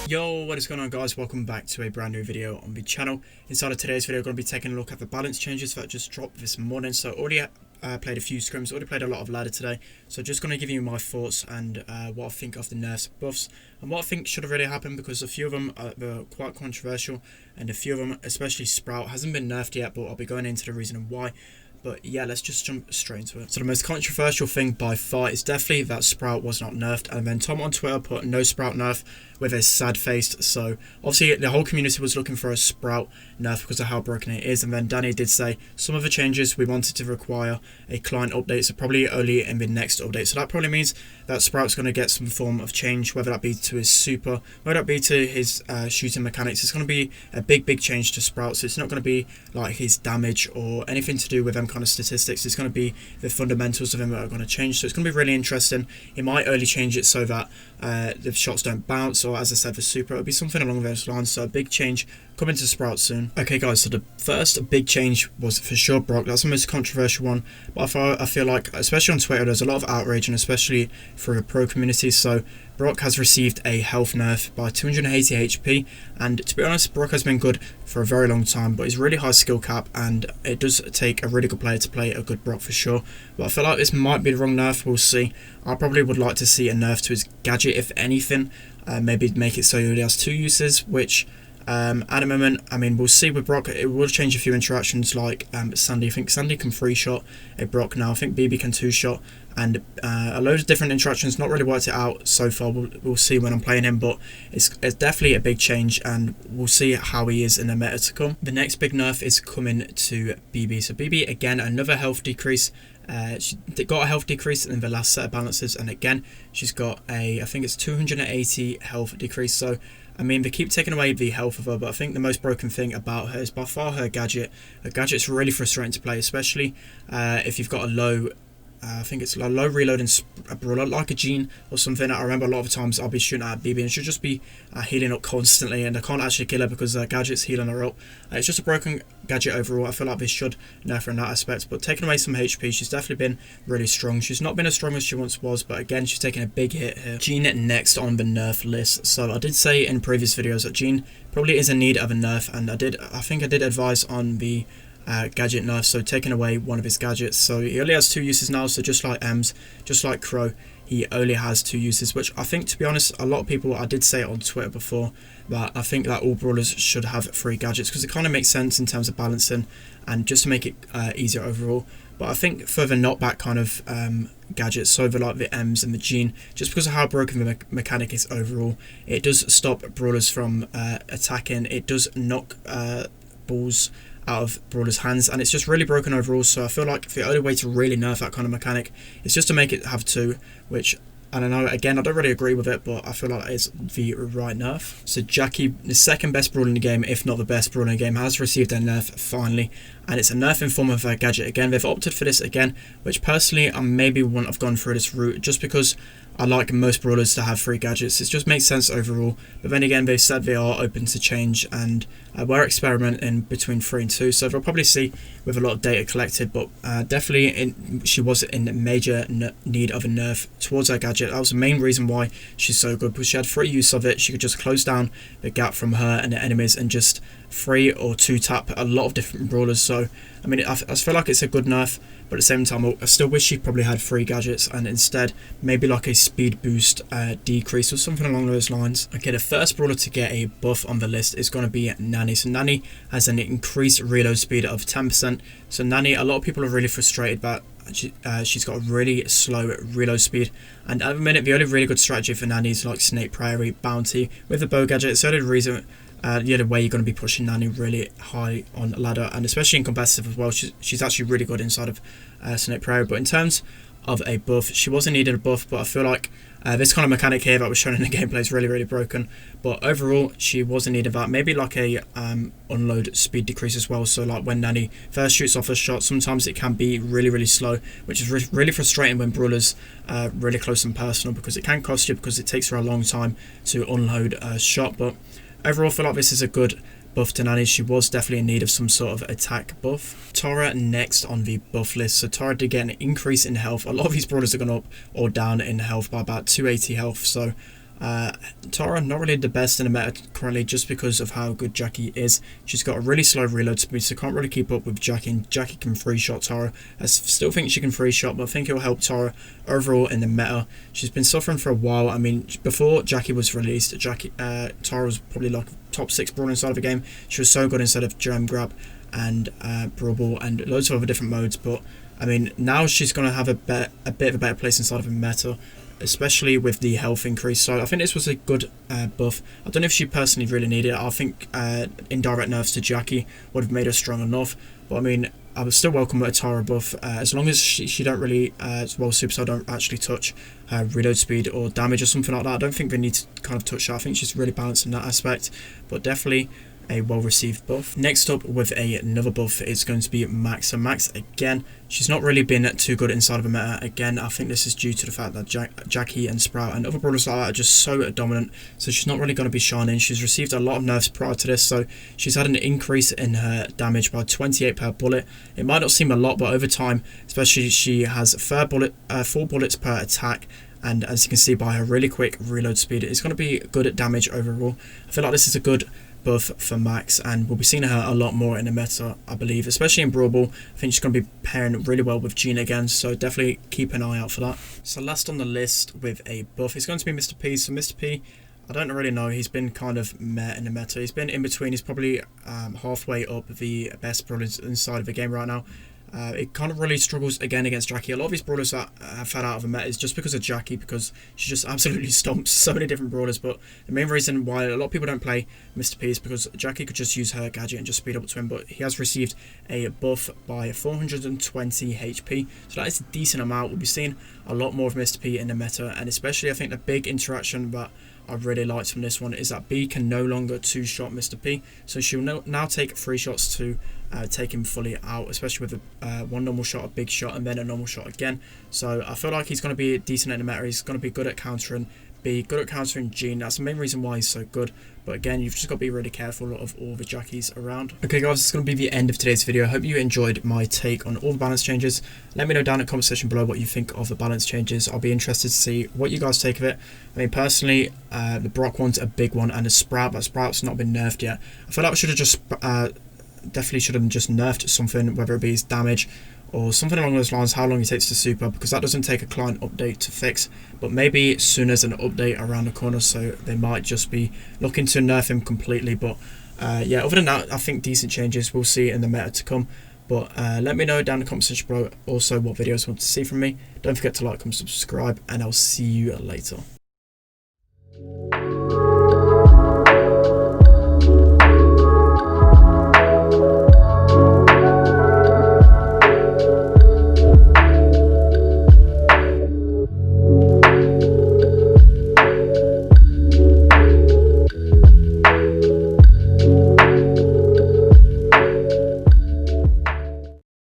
Yo, what is going on guys? Welcome back to a brand new video on the channel. Inside of today's video, I'm going to be taking a look at the balance changes that just dropped this morning. So already played a few scrims, already played a lot of ladder today. So just going to give you my thoughts and what I think of the nerfs, buffs, and what I think should have really happened, because a few of them were quite controversial, and a few of them, especially Sprout, hasn't been nerfed yet, but I'll be going into the reason why. But yeah, let's just jump straight into it. So the most controversial thing by far is definitely that Sprout was not nerfed, and then Tom on Twitter put no Sprout nerf with a sad face. So obviously the whole community was looking for a Sprout nerf because of how broken it is, and then Danny did say some of the changes we wanted to require a client update, so probably early in the next update. So that probably means that Sprout's going to get some form of change, whether that be to his super, whether that be to his shooting mechanics. It's going to be a big change to Sprout. So it's not going to be like his damage or anything to do with them kind of statistics. It's going to be the fundamentals of him that are going to change. So it's going to be really interesting. He might early change it so that the shots don't bounce, or as I said, for super, it'll be something along those lines. So a big change coming to Sprout soon. Okay guys, so the first big change was for sure Brock. That's the most controversial one, but I feel like, especially on Twitter, there's a lot of outrage, and especially for the pro community. So Brock has received a health nerf by 280 HP, and to be honest, Brock has been good for a very long time, but he's really high skill cap, and it does take a really good player to play a good Brock for sure. But I feel like this might be the wrong nerf, we'll see. I probably would like to see a nerf to his gadget, if anything. Maybe make it so he only has 2 uses, which at the moment, I mean, we'll see with Brock. It will change a few interactions, like Sandy. I think Sandy can 3-shot a Brock now. I think BB can 2-shot, and a load of different interactions. Not really worked it out so far. We'll see when I'm playing him, but it's definitely a big change, and we'll see how he is in the meta to come. The next big nerf is coming to BB. So BB, again, another health decrease. She got a health decrease in the last set of balances, and again she's got I think it's 280 health decrease. So I mean, they keep taking away the health of her, but I think the most broken thing about her is by far her gadget. Her gadget's really frustrating to play, especially if you've got a low I think it's a low reload and a brawler like a Jean or something. I remember a lot of times I'll be shooting at BB and she'll just be healing up constantly, and I can't actually kill her because her gadget's healing her up. It's just a broken gadget overall. I feel like they should nerf her in that aspect, but taking away some HP, she's definitely been really strong. She's not been as strong as she once was, but again, she's taking a big hit here. Jean next on the nerf list. So I did say in previous videos that Jean probably is in need of a nerf, and I think I did advise on the gadget nerf, so taking away one of his gadgets. So he only has 2 uses now, so just like Ems, just like Crow, he only has 2 uses, which I think, to be honest, a lot of people, I did say it on Twitter before, that I think that all brawlers should have 3 gadgets, because it kind of makes sense in terms of balancing and just to make it easier overall. But I think for the knockback kind of gadgets, so for like the Ems and the Jean, just because of how broken the mechanic is overall, it does stop brawlers from attacking. It does knock balls out of brawlers' hands, and it's just really broken overall. So I feel like the only way to really nerf that kind of mechanic is just to make it have 2, which I don't know, again, I don't really agree with it, but I feel like it's the right nerf. So Jackie, the second best brawler in the game, if not the best brawler in the game, has received a nerf finally, and it's a nerf in form of a gadget. Again, they've opted for this again, which personally I maybe wouldn't have gone through this route, just because I like most brawlers to have 3 gadgets. It just makes sense overall. But then again, they've said they are open to change, and we're experimenting between 3 and 2. So they'll probably see with a lot of data collected. But definitely, she was in major need of a nerf towards her gadget. That was the main reason why she's so good, because she had free use of it. She could just close down the gap from her and the enemies, and just 3 or 2 tap a lot of different brawlers. So I mean, I feel like it's a good nerf, but at the same time, I still wish she probably had 3 gadgets, and instead maybe like a speed boost decrease or something along those lines. Okay, the first brawler to get a buff on the list is going to be Nanny. So Nanny has an increased reload speed of 10%. So Nanny, a lot of people are really frustrated that she's got a really slow reload speed, and at the minute the only really good strategy for Nanny is like Snake Prairie, Bounty with the bow gadget. It's the only reason the other way you're going to be pushing Nanny really high on ladder, and especially in competitive as well. She's actually really good inside of Snake Prairie. But in terms of a buff, she wasn't needed a buff, but I feel like this kind of mechanic here that was shown in the gameplay is really broken. But overall, she wasn't needed that. Maybe like a unload speed decrease as well. So like when Nanny first shoots off a shot, sometimes it can be really slow, which is really frustrating when brawlers really close and personal, because it can cost you, because it takes her a long time to unload a shot. But overall, I feel like this is a good buff to Nanny. She was definitely in need of some sort of attack buff. Tora next on the buff list. So Tora did get an increase in health. A lot of these brawlers are going up or down in health by about 280 health. So Tora, not really the best in the meta currently just because of how good Jackie is. She's got a really slow reload speed, so can't really keep up with Jackie, and Jackie can free shot Tora. I still think she can free shot, but I think it will help Tora overall in the meta. She's been suffering for a while. I mean, before Jackie was released, Tora was probably like top 6 brawler inside of the game. She was so good instead of Gem Grab and Brawl and loads of other different modes, but I mean, now she's going to have a bit of a better place inside of a meta, especially with the health increase. So I think this was a good buff. I don't know if she personally really needed it. I think indirect nerfs to Jackie would have made her strong enough. But I mean, I would still welcome a Tora buff as long as she don't really, Supercell don't actually touch reload speed or damage or something like that. I don't think they need to kind of touch that. I think she's really balanced in that aspect, but definitely a well-received buff. Next up with another buff is going to be Max. So Max, again, she's not really been too good inside of a meta. Again, I think this is due to the fact that Jackie and Sprout and other brawlers like that are just so dominant, so she's not really going to be shining. She's received a lot of nerfs prior to this, so she's had an increase in her damage by 28 per bullet. It might not seem a lot, but over time, especially, she has 4 bullets per attack, and as you can see by her really quick reload speed, it's going to be good at damage overall. I feel like this is a good buff for Max, and we'll be seeing her a lot more in the meta, I believe, especially in Brawl. I think she's going to be pairing really well with Gina again, so definitely keep an eye out for that. So last on the list with a buff is going to be MrP. So MrP, I don't really know, he's been kind of meh in the meta. He's been in between. He's probably halfway up the best brawlers inside of the game right now. It kind of really struggles again against Jackie. A lot of his brawlers that have fell out of the meta is just because of Jackie, because she just absolutely stomps so many different brawlers. But the main reason why a lot of people don't play MrP is because Jackie could just use her gadget and just speed up to him. But he has received a buff by 420 HP, so that is a decent amount. We'll be seeing a lot more of MrP in the meta, and especially I think the big interaction that I really liked from this one is that B can no longer 2-shot MrP, so she'll now take 3 shots to take him fully out, especially with one normal shot, a big shot, and then a normal shot again. So I feel like he's going to be decent in the meta. He's going to be good at countering B, good at countering Jean. That's the main reason why he's so good. But again, you've just got to be really careful of all the Jackies around. Okay guys, it's going to be the end of today's video. I hope you enjoyed my take on all the balance changes. Let me know down in the comment section below what you think of the balance changes. I'll be interested to see what you guys take of it. I mean, personally, the Brock one's a big one, and the Sprout, but Sprout's not been nerfed yet. I feel like we should have just definitely should have just nerfed something, whether it be his damage or something along those lines, how long he takes to super, because that doesn't take a client update to fix. But maybe soon as an update around the corner, so they might just be looking to nerf him completely. But yeah, other than that, I think decent changes we'll see in the meta to come. But let me know down in the comment section below also what videos you want to see from me. Don't forget to like, comment, subscribe, and I'll see you later.